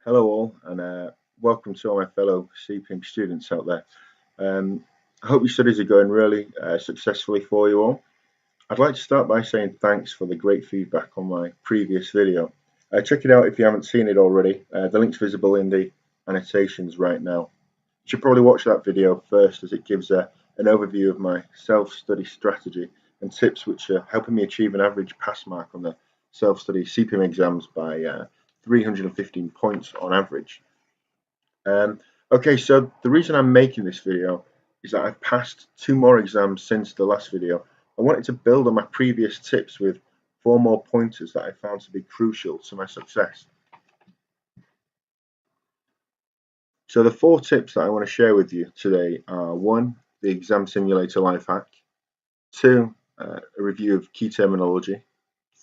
Hello all, and welcome to all my fellow CPIM students out there. I hope your studies are going really successfully for you all. I'd like to start by saying thanks for the great feedback on my previous video. Check it out if you haven't seen it already. The link's visible in the annotations right now. You should probably watch that video first, as it gives an overview of my self-study strategy and tips which are helping me achieve an average pass mark on the self-study CPIM exams by 315 points on average. Okay, so the reason I'm making this video is that I've passed 2 more exams since the last video. I wanted to build on my previous tips with 4 more pointers that I found to be crucial to my success. So the 4 tips that I want to share with you today are: 1, the exam simulator life hack; 2, a review of key terminology;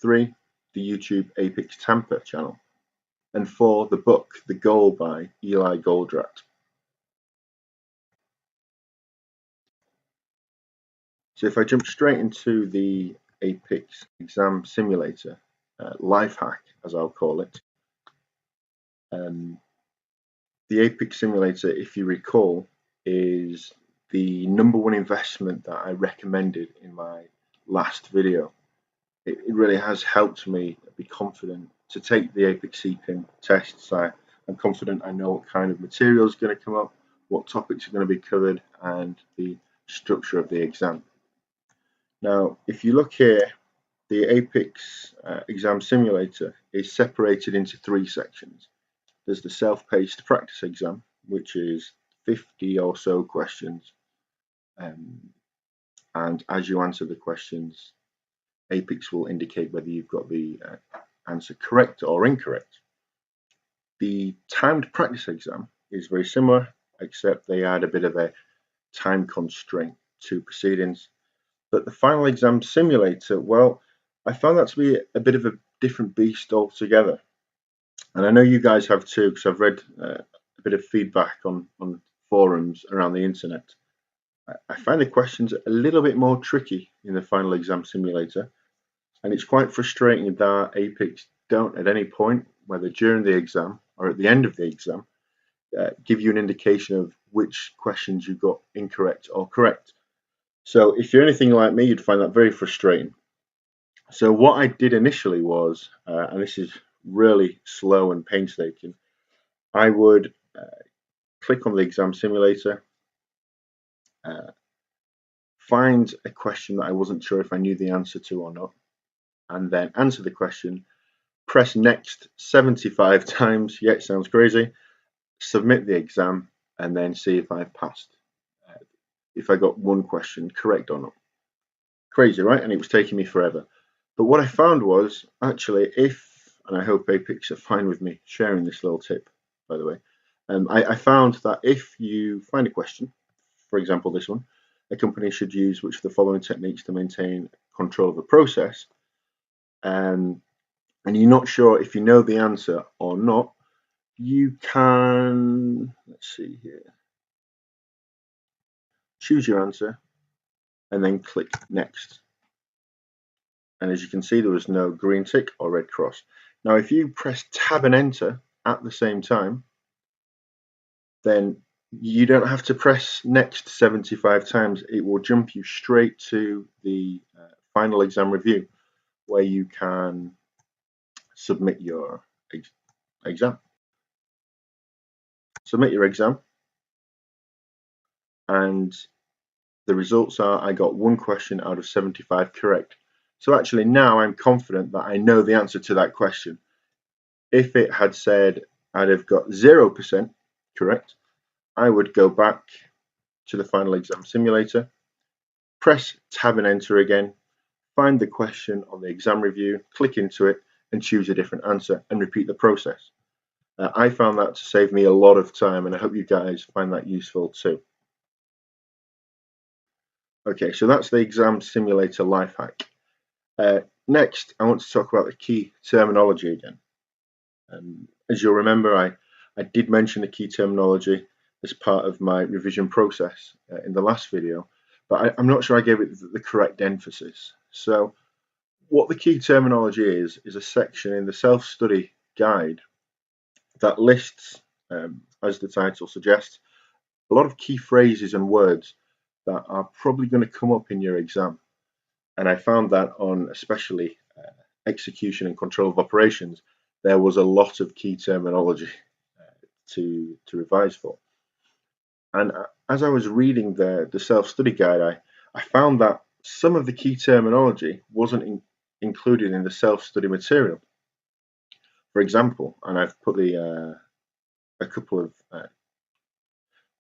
3, the YouTube Apex Tamper channel; and 4, the book The Goal by Eli Goldratt. So if I jump straight into the Apex exam simulator life hack, as I'll call it, the Apex simulator, if you recall, is the #1 investment that I recommended in my last video. It really has helped me be confident to take the Apex CPIM tests. I'm confident I know what kind of material is going to come up, what topics are going to be covered, and the structure of the exam. Now, if you look here, the Apex exam simulator is separated into 3 sections. There's the self-paced practice exam, which is 50 or so questions. And as you answer the questions, Apex will indicate whether you've got the answer correct or incorrect. The timed practice exam is very similar, except they add a bit of a time constraint to proceedings. But the final exam simulator, well, I found that to be a bit of a different beast altogether. And I know you guys have too, because I've read a bit of feedback on forums around the internet. I find the questions a little bit more tricky in the final exam simulator, and it's quite frustrating that Apex don't at any point, whether during the exam or at the end of the exam, give you an indication of which questions you got incorrect or correct. So if you're anything like me, you'd find that very frustrating. So what I did initially was, and this is really slow and painstaking, I would click on the exam simulator, find a question that I wasn't sure if I knew the answer to or not, and then answer the question, press next 75 times, yeah, it sounds crazy, submit the exam, and then see if I've passed, if I got one question correct or not. Crazy, right? And it was taking me forever. But what I found was, actually, and I hope Apex are fine with me sharing this little tip, by the way, I found that if you find a question, for example this one, a company should use which of the following techniques to maintain control of the process, and you're not sure if you know the answer or not, you can, let's see here, choose your answer and then click next. And as you can see, there was no green tick or red cross. Now, if you press tab and enter at the same time, then you don't have to press next 75 times. It will jump you straight to the final exam review, where you can submit your exam. Submit your exam, and the results are I got 1 question out of 75 correct. So actually now I'm confident that I know the answer to that question. If it had said I'd have got 0% correct, I would go back to the final exam simulator, press tab and enter again, find the question on the exam review, click into it, and choose a different answer, and repeat the process. I found that to save me a lot of time, and I hope you guys find that useful too. Okay, so that's the exam simulator life hack. Next, I want to talk about the key terminology again. As you'll remember, I did mention the key terminology as part of my revision process in the last video, but I'm not sure I gave it the correct emphasis. So what the key terminology is a section in the self-study guide that lists, as the title suggests, a lot of key phrases and words that are probably going to come up in your exam. And I found that on especially execution and control of operations, there was a lot of key terminology to revise for. And as I was reading the self-study guide, I found that some of the key terminology wasn't included in the self-study material. For example, and I've put a couple of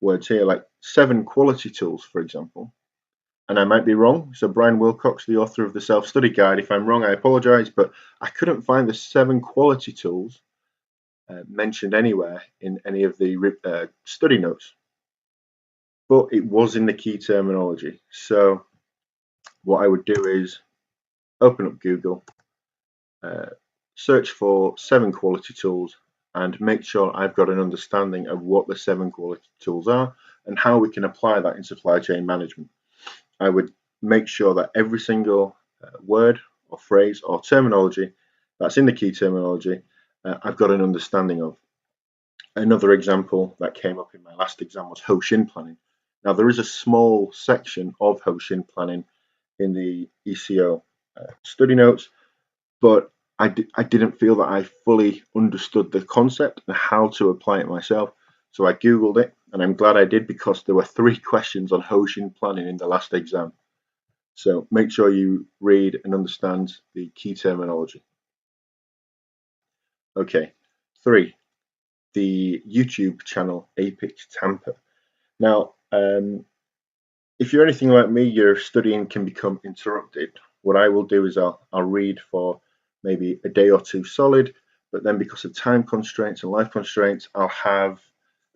words here, like 7 quality tools, for example. And I might be wrong. So Brian Wilcox, the author of the self-study guide, if I'm wrong, I apologize, but I couldn't find the 7 quality tools mentioned anywhere in any of the study notes. But it was in the key terminology. So what I would do is open up Google, search for 7 quality tools, and make sure I've got an understanding of what the 7 quality tools are and how we can apply that in supply chain management. I would make sure that every single word or phrase or terminology that's in the key terminology, I've got an understanding of. Another example that came up in my last exam was Hoshin planning. Now, there is a small section of Hoshin planning in the ECO study notes, but I didn't feel that I fully understood the concept and how to apply it myself. So I Googled it, and I'm glad I did, because there were 3 questions on Hoshin planning in the last exam. So make sure you read and understand the key terminology. Okay, 3, the YouTube channel Apex Tamper. Now, if you're anything like me, your studying can become interrupted. What I will do is I'll read for maybe a day or 2 solid, but then because of time constraints and life constraints, I'll have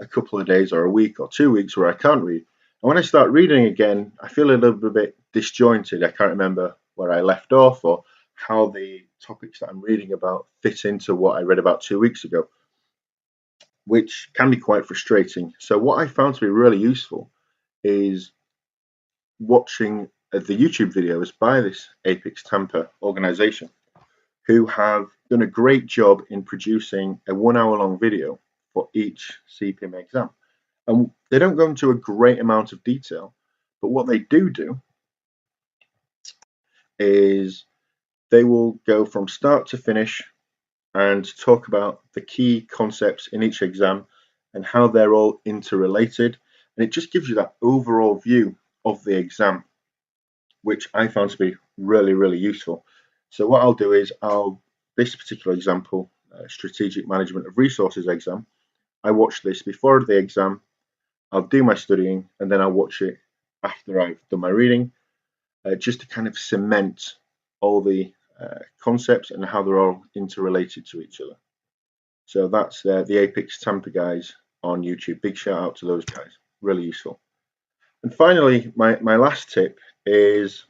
a couple of days or a week or 2 weeks where I can't read. And when I start reading again, I feel a little bit disjointed. I can't remember where I left off or how the topics that I'm reading about fit into what I read about 2 weeks ago, which can be quite frustrating. So what I found to be really useful is watching the YouTube videos by this Apex Tamper organization, who have done a great job in producing a 1-hour long video for each CPIM exam. And they don't go into a great amount of detail, but what they do is they will go from start to finish and talk about the key concepts in each exam and how they're all interrelated. And it just gives you that overall view of the exam, which I found to be really, really useful. So what I'll do is this particular example, strategic management of resources exam, I watch this before the exam, I'll do my studying, and then I'll watch it after I've done my reading, just to kind of cement all the concepts and how they're all interrelated to each other. So that's the Apex Tamper guys on YouTube. Big shout out to those guys, really useful. And finally, my last tip is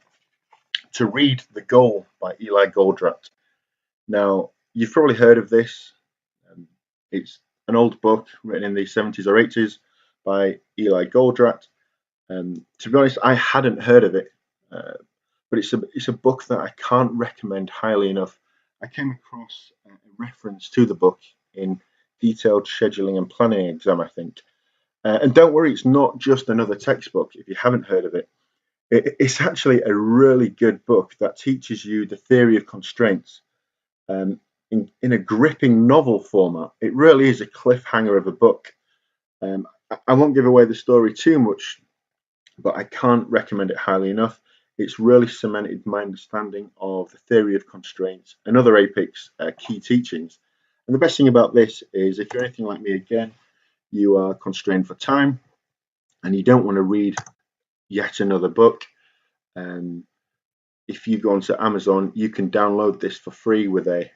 to read The Goal by Eli Goldratt. Now, you've probably heard of this. It's an old book written in the 70s or 80s by Eli Goldratt. To be honest, I hadn't heard of it, but it's a book that I can't recommend highly enough. I came across a reference to the book in Detailed Scheduling and Planning exam, I think. And don't worry, it's not just another textbook if you haven't heard of it. It's actually a really good book that teaches you the theory of constraints in a gripping novel format. It really is a cliffhanger of a book. I won't give away the story too much, but I can't recommend it highly enough. It's really cemented my understanding of the theory of constraints and other Apex key teachings. And the best thing about this is, if you're anything like me again, you are constrained for time and you don't want to read yet another book. If you go onto Amazon, you can download this for free with a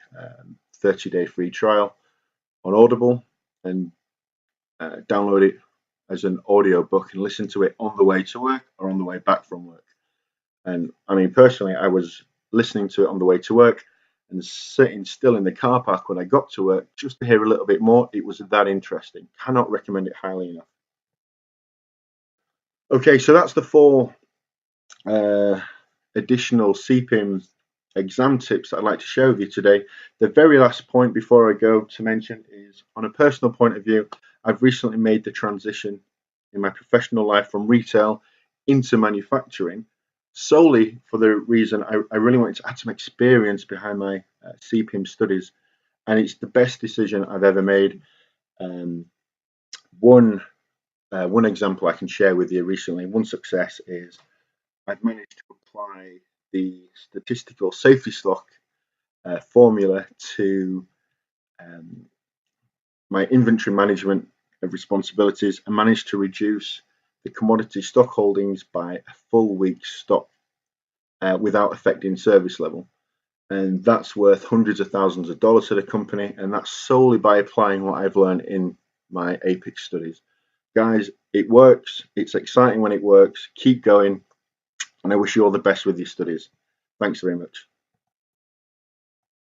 30-day free trial on Audible, and download it as an audio book and listen to it on the way to work or on the way back from work. And I mean, personally, I was listening to it on the way to work and sitting still in the car park when I got to work just to hear a little bit more. It was that interesting. Cannot recommend it highly enough. Okay, so that's the 4 additional CPIM exam tips that I'd like to share with you today. The very last point before I go to mention is, on a personal point of view, I've recently made the transition in my professional life from retail into manufacturing, solely for the reason I really wanted to add some experience behind my CPIM studies, and it's the best decision I've ever made. Um, one one example I can share with you recently, one success is I've managed to apply the statistical safety stock formula to um, my inventory management responsibilities and managed to reduce the commodity stock holdings by a full week's stock without affecting service level. And that's worth hundreds of thousands of dollars to the company, and that's solely by applying what I've learned in my APIC studies. Guys, it works. It's exciting when it works. Keep going, and I wish you all the best with your studies. Thanks very much.